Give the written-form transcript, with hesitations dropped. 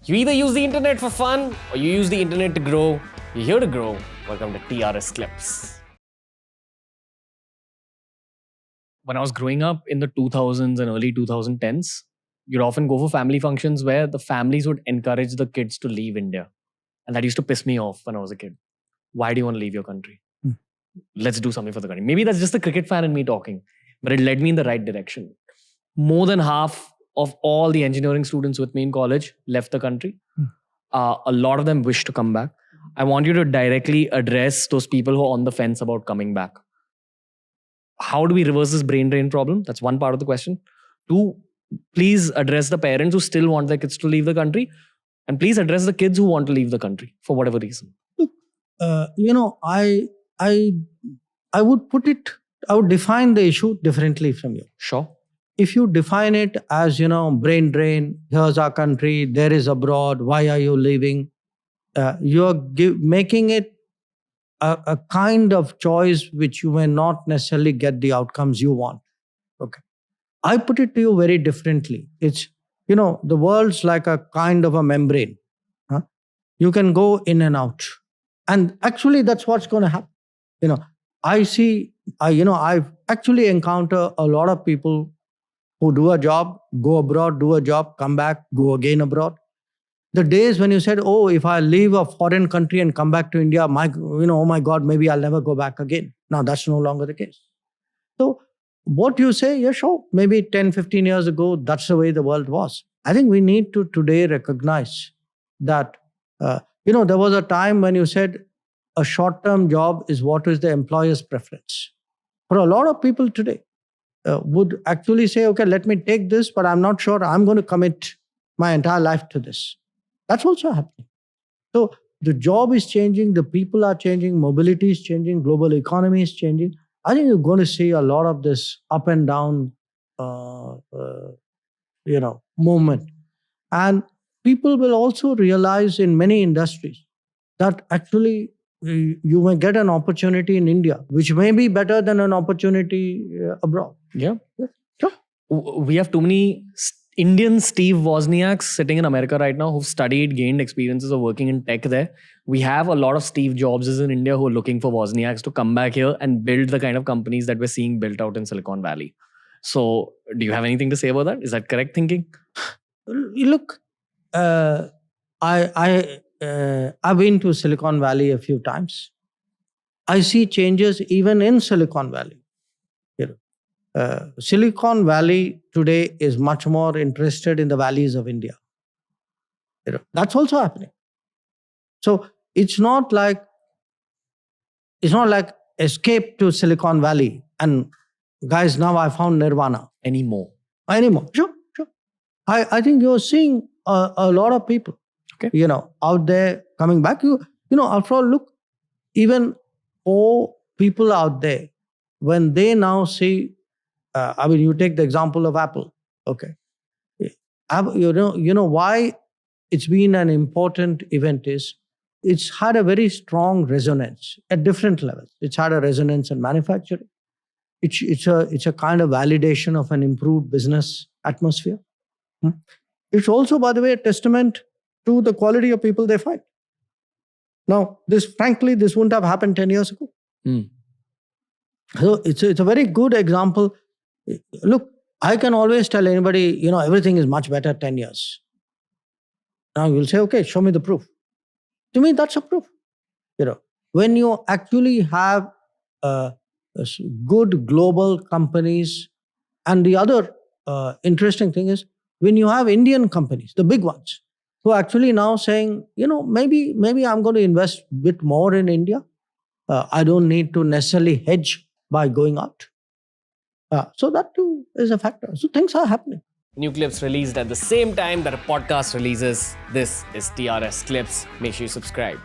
You either use the internet for fun or you use the internet to grow. You're here to grow. Welcome to TRS Clips. When I was growing up in the 2000s and early 2010s, you'd often go for family functions where the families would encourage the kids to leave India. And that used to piss me off when I was a kid. Why do you want to leave your country? Let's do something for the country. Maybe that's just the cricket fan in me talking, but it led me in the right direction. More than half of all the engineering students with me in college left the country. A lot of them wish to come back. I want you to directly address those people who are on the fence about coming back. How do we reverse this brain drain problem? That's one part of the question. Two, please address the parents who still want their kids to leave the country. And please address the kids who want to leave the country for whatever reason. Look, I would define the issue differently from you. Sure. If you define it as, brain drain, here's our country, there is abroad, why are you leaving? You're making it a kind of choice which you may not necessarily get the outcomes you want. Okay. I put it to you very differently. It's, the world's like a kind of a membrane. You can go in and out. And actually that's what's going to happen. I've actually encountered a lot of people who do a job, go abroad, do a job, come back, go again abroad. The days when you said, if I leave a foreign country and come back to India, oh my God, maybe I'll never go back again. Now that's no longer the case. So what you say, yeah, sure, maybe 10, 15 years ago, that's the way the world was. I think we need to today recognize that, there was a time when you said a short-term job is what is the employer's preference. For a lot of people today, would actually say, okay, let me take this, but I'm not sure I'm going to commit my entire life to this. That's also happening. So the job is changing, the people are changing, mobility is changing, global economy is changing. I think you're going to see a lot of this up and down, movement. And people will also realize in many industries that actually you may get an opportunity in India, which may be better than an opportunity abroad. Yeah. Sure. We have too many Indian Steve Wozniaks sitting in America right now who've studied, gained experiences of working in tech there. We have a lot of Steve Jobses in India who are looking for Wozniaks to come back here and build the kind of companies that we're seeing built out in Silicon Valley. So do you have anything to say about that? Is that correct thinking? Look, I've been to Silicon Valley a few times. I see changes even in Silicon Valley. Silicon Valley today is much more interested in the valleys of India. That's also happening. So it's not like escape to Silicon Valley and guys, now I found Nirvana. Anymore. Sure. I think you're seeing a lot of people, out there coming back. After all, look, even for people out there, when they now see, you take the example of Apple, okay? Why it's been an important event is it's had a very strong resonance at different levels. It's had a resonance in manufacturing. It's a kind of validation of an improved business atmosphere. It's also, by the way, a testament to the quality of people they find. Now, this wouldn't have happened 10 years ago. So it's a very good example. Look, I can always tell anybody, everything is much better 10 years. Now you'll say, okay, show me the proof. To me, that's a proof. When you actually have good global companies, and the other interesting thing is when you have Indian companies, the big ones, who are actually now saying, maybe I'm going to invest a bit more in India. I don't need to necessarily hedge by going out. So that too is a factor. So things are happening. New clips released at the same time that a podcast releases. This is TRS Clips. Make sure you subscribe.